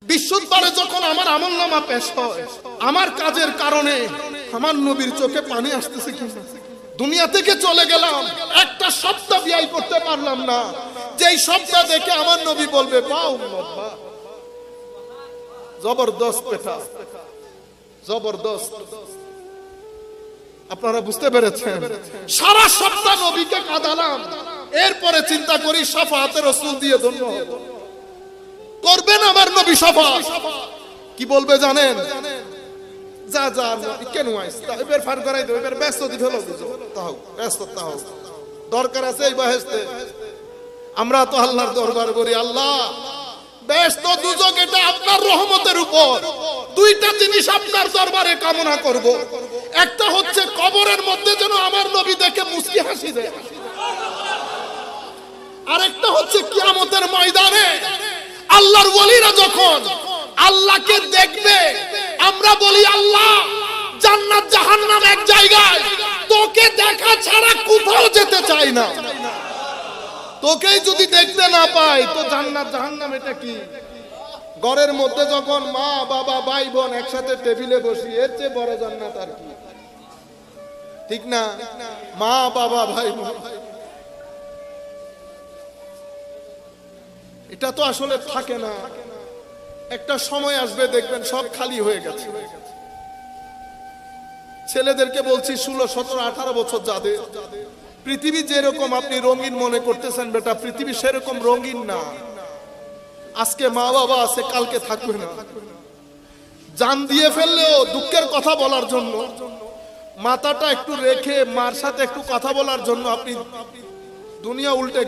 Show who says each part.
Speaker 1: বৃহস্পতিবারে যখন আমার আমলনামা পেশ হয়, আমার কাজের কারণে আমার নবীর চোখে পানি আসতেছে কিনা, দুনিয়া থেকে চলে গেলাম, একটা সপ্তাহ ব্যয় করতে পারলাম না, যেই সপ্তাহ দেখে আমার নবী বলবে বা উম্মত বা, জবরদস্ত বেটা, জবরদস্ত। আপনারা বুঝতে পেরেছেন? সারা সপ্তাহ নবীকে কাঁদালাম, এরপরে চিন্তা করি শাফাআতে রাসূল দিয়ে ধন্য হব। করবেন আমার নবী শাফাআত, কি বলবে জানেন? যা যা কেন আইস এবার ফার করাই দেব, এবার ব্যস্ত দি ফেলো, তাও ব্যস্ত, তাও দরকার আছে এই বহেশতে। আমরা তো আল্লাহর দরবার করি, আল্লাহ ব্যস্ত দুজক, এটা আপনার রহমতের উপর। দুইটা জিনিস আপনার দরবারে কামনা করব, একটা হচ্ছে কবরের মধ্যে যেন আমার নবী দেখে মুস্কি হাসি দেয়, আরেকটা হচ্ছে কিয়ামতের ময়দানে আল্লাহর ওলিরা যখন আল্লাহকে দেখবে, আমরা বলি আল্লাহ জান্নাত জাহান্নাম এক জায়গায়, তোকে দেখা ছাড়া কোথাও যেতে চাই না। তোকেই যদি দেখতে না পাই তো জান্নাত জাহান্নাম এটা কি? ঘরের মধ্যে যখন মা বাবা ভাই বোন একসাথে টেবিলে বসি, এর চেয়ে বড় জান্নাত আর কি? ঠিক না? মা বাবা ভাই বোন, এটা তো আসলে থাকে না। একটা সময় আসবে দেখবেন সব খালি হয়ে গেছে। ছেলেদেরকে বলছি 16, 17, 18 বছর যাদের, পৃথিবী যেরকম আপনি রঙিন মনে করতেছেন বেটা, পৃথিবী সেরকম রঙিন না। আজকে মা বাবা আছে, কালকে থাকবে না। জান দিয়ে ফেললেও দুঃখের কথা বলার জন্য, মাথাটা একটু রেখে মার সাথে একটু কথা বলার জন্য আপনি দুনিয়া উল্টে